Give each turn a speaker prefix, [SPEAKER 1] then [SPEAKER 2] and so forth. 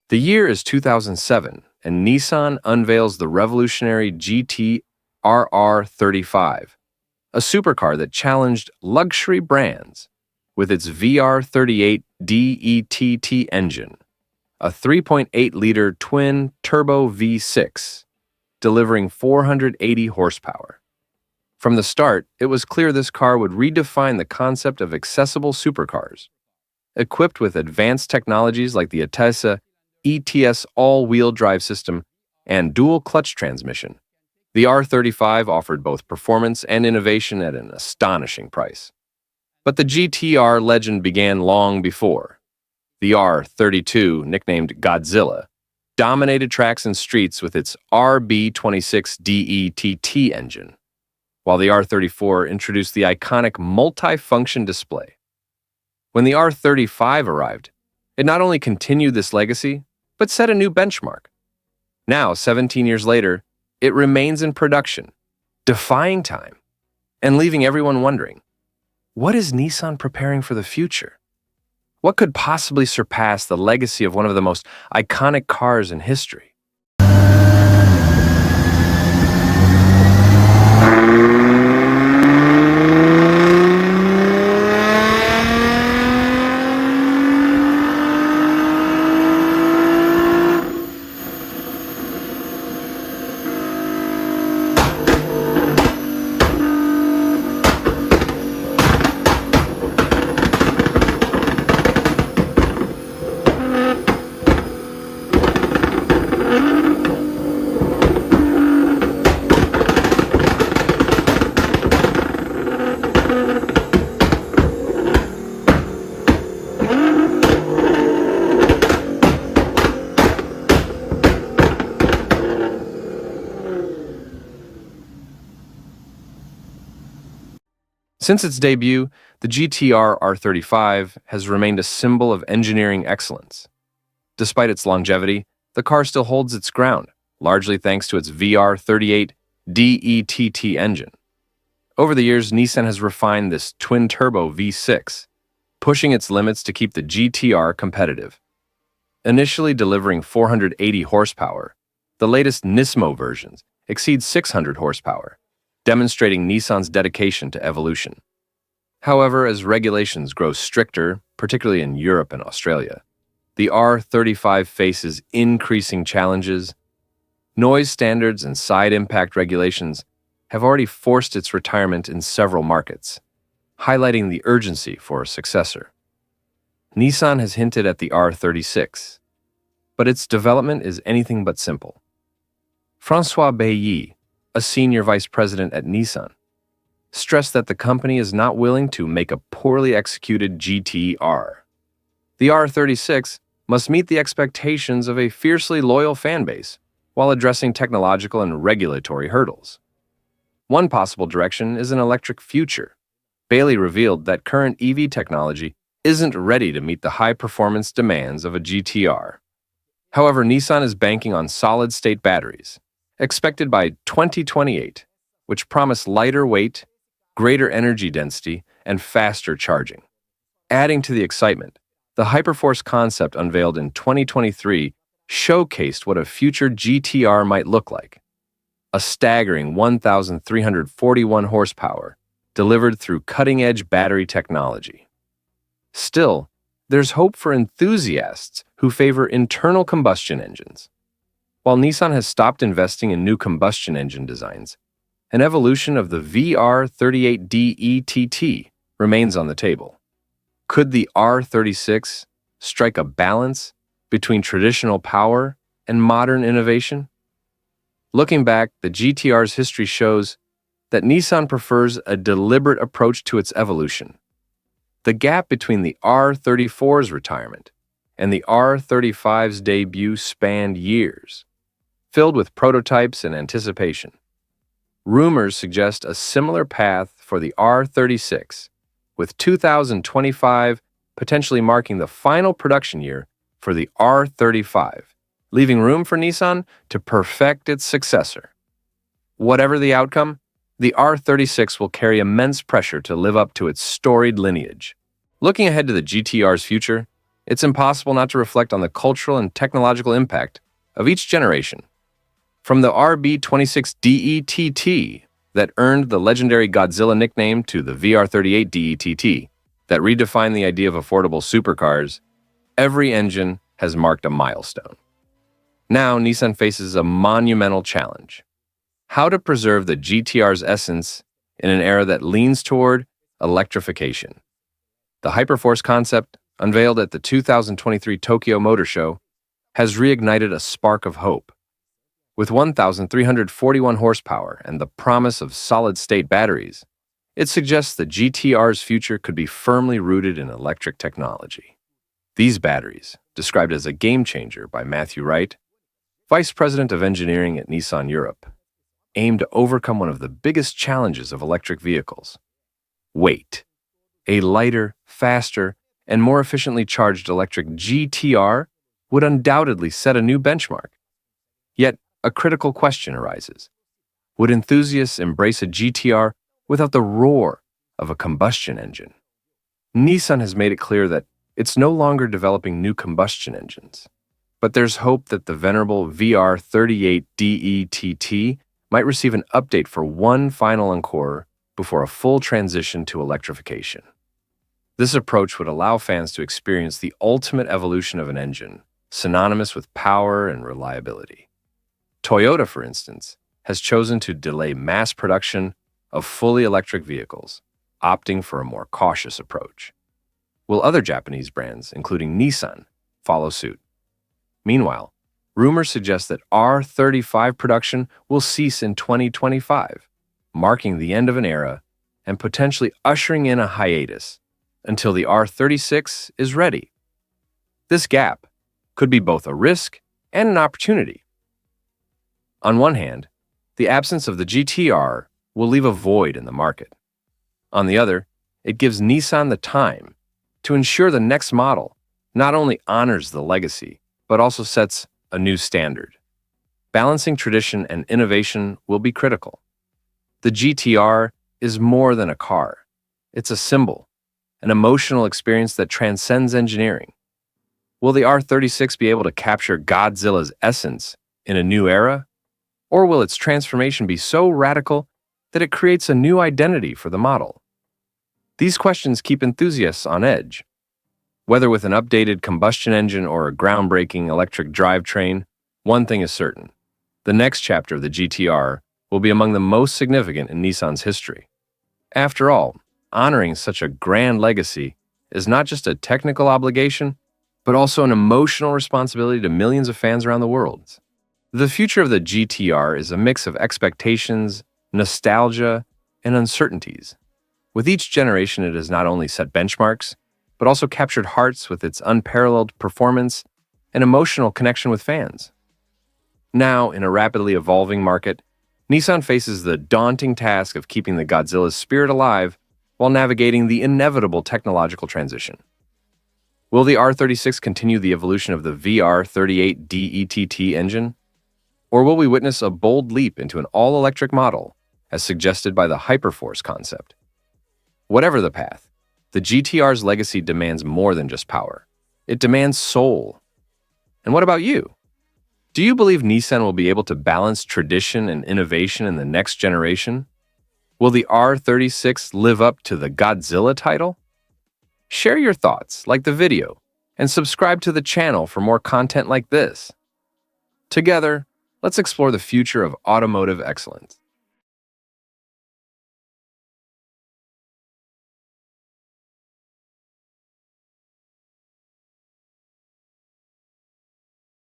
[SPEAKER 1] The year is 2007, and Nissan unveils the revolutionary GT-R R35, a supercar that challenged luxury brands with its VR38 DETT engine, a 3.8-liter twin-turbo V6, delivering 480 horsepower. From the start, it was clear this car would redefine the concept of accessible supercars. Equipped with advanced technologies like the Atesa ETS all-wheel drive system and dual-clutch transmission, the R35 offered both performance and innovation at an astonishing price. But the GT-R legend began long before. The R32, nicknamed Godzilla, dominated tracks and streets with its RB26 DETT engine, while the R34 introduced the iconic multi-function display. When the R35 arrived, it not only continued this legacy, but set a new benchmark. Now, 17 years later, it remains in production, defying time, and leaving everyone wondering, what is Nissan preparing for the future? What could possibly surpass the legacy of one of the most iconic cars in history? Since its debut, the GT-R R35 has remained a symbol of engineering excellence. Despite its longevity, the car still holds its ground, largely thanks to its VR38 DETT engine. Over the years, Nissan has refined this twin-turbo V6, pushing its limits to keep the GT-R competitive. Initially delivering 480 horsepower, the latest Nismo versions exceed 600 horsepower, demonstrating Nissan's dedication to evolution. However, as regulations grow stricter, particularly in Europe and Australia, the R35 faces increasing challenges. Noise standards and side impact regulations have already forced its retirement in several markets, highlighting the urgency for a successor. Nissan has hinted at the R36, but its development is anything but simple. François Bailly, a senior vice president at Nissan, stressed that the company is not willing to make a poorly executed GT-R. The R36 must meet the expectations of a fiercely loyal fanbase while addressing technological and regulatory hurdles. One possible direction is an electric future. Bailey revealed that current EV technology isn't ready to meet the high-performance demands of a GT-R. However, Nissan is banking on solid-state batteries, expected by 2028, which promise lighter weight, greater energy density, and faster charging. Adding to the excitement, the Hyperforce concept unveiled in 2023 showcased what a future GT-R might look like. A staggering 1,341 horsepower, delivered through cutting-edge battery technology. Still, there's hope for enthusiasts who favor internal combustion engines. While Nissan has stopped investing in new combustion engine designs, an evolution of the VR38 DETT remains on the table. Could the R36 strike a balance between traditional power and modern innovation? Looking back, the GT-R's history shows that Nissan prefers a deliberate approach to its evolution. The gap between the R34's retirement and the R35's debut spanned years, filled with prototypes and anticipation. Rumors suggest a similar path for the R36, with 2025 potentially marking the final production year for the R35, leaving room for Nissan to perfect its successor. Whatever the outcome, the R36 will carry immense pressure to live up to its storied lineage. Looking ahead to the GT-R's future, it's impossible not to reflect on the cultural and technological impact of each generation. From the RB26 DETT that earned the legendary Godzilla nickname to the VR38 DETT that redefined the idea of affordable supercars, every engine has marked a milestone. Now, Nissan faces a monumental challenge: how to preserve the GT-R's essence in an era that leans toward electrification. The Hyperforce concept, unveiled at the 2023 Tokyo Motor Show, has reignited a spark of hope. With 1,341 horsepower and the promise of solid-state batteries, it suggests the GT-R's future could be firmly rooted in electric technology. These batteries, described as a game-changer by Matthew Wright, Vice President of Engineering at Nissan Europe, aim to overcome one of the biggest challenges of electric vehicles: weight. A lighter, faster, and more efficiently charged electric GT-R would undoubtedly set a new benchmark. Yet, a critical question arises: would enthusiasts embrace a GT-R without the roar of a combustion engine? Nissan has made it clear that it's no longer developing new combustion engines, but there's hope that the venerable VR38 DETT might receive an update for one final encore before a full transition to electrification. This approach would allow fans to experience the ultimate evolution of an engine, synonymous with power and reliability. Toyota, for instance, has chosen to delay mass production of fully electric vehicles, opting for a more cautious approach. Will other Japanese brands, including Nissan, follow suit? Meanwhile, rumors suggest that R35 production will cease in 2025, marking the end of an era and potentially ushering in a hiatus until the R36 is ready. This gap could be both a risk and an opportunity. On one hand, the absence of the GT-R will leave a void in the market. On the other, it gives Nissan the time to ensure the next model not only honors the legacy, but also sets a new standard. Balancing tradition and innovation will be critical. The GT-R is more than a car. It's a symbol, an emotional experience that transcends engineering. Will the R36 be able to capture Godzilla's essence in a new era? Or will its transformation be so radical that it creates a new identity for the model? These questions keep enthusiasts on edge. Whether with an updated combustion engine or a groundbreaking electric drivetrain, one thing is certain: the next chapter of the GT-R will be among the most significant in Nissan's history. After all, honoring such a grand legacy is not just a technical obligation, but also an emotional responsibility to millions of fans around the world. The future of the GT-R is a mix of expectations, nostalgia, and uncertainties. With each generation, it has not only set benchmarks, but also captured hearts with its unparalleled performance and emotional connection with fans. Now, in a rapidly evolving market, Nissan faces the daunting task of keeping the Godzilla's spirit alive while navigating the inevitable technological transition. Will the R36 continue the evolution of the VR38 DETT engine? Or will we witness a bold leap into an all-electric model, as suggested by the Hyperforce concept? Whatever the path, the GT-R's legacy demands more than just power. It demands soul. And what about you? Do you believe Nissan will be able to balance tradition and innovation in the next generation? Will the R36 live up to the Godzilla title? Share your thoughts, like the video, and subscribe to the channel for more content like this. Together, let's explore the future of automotive excellence.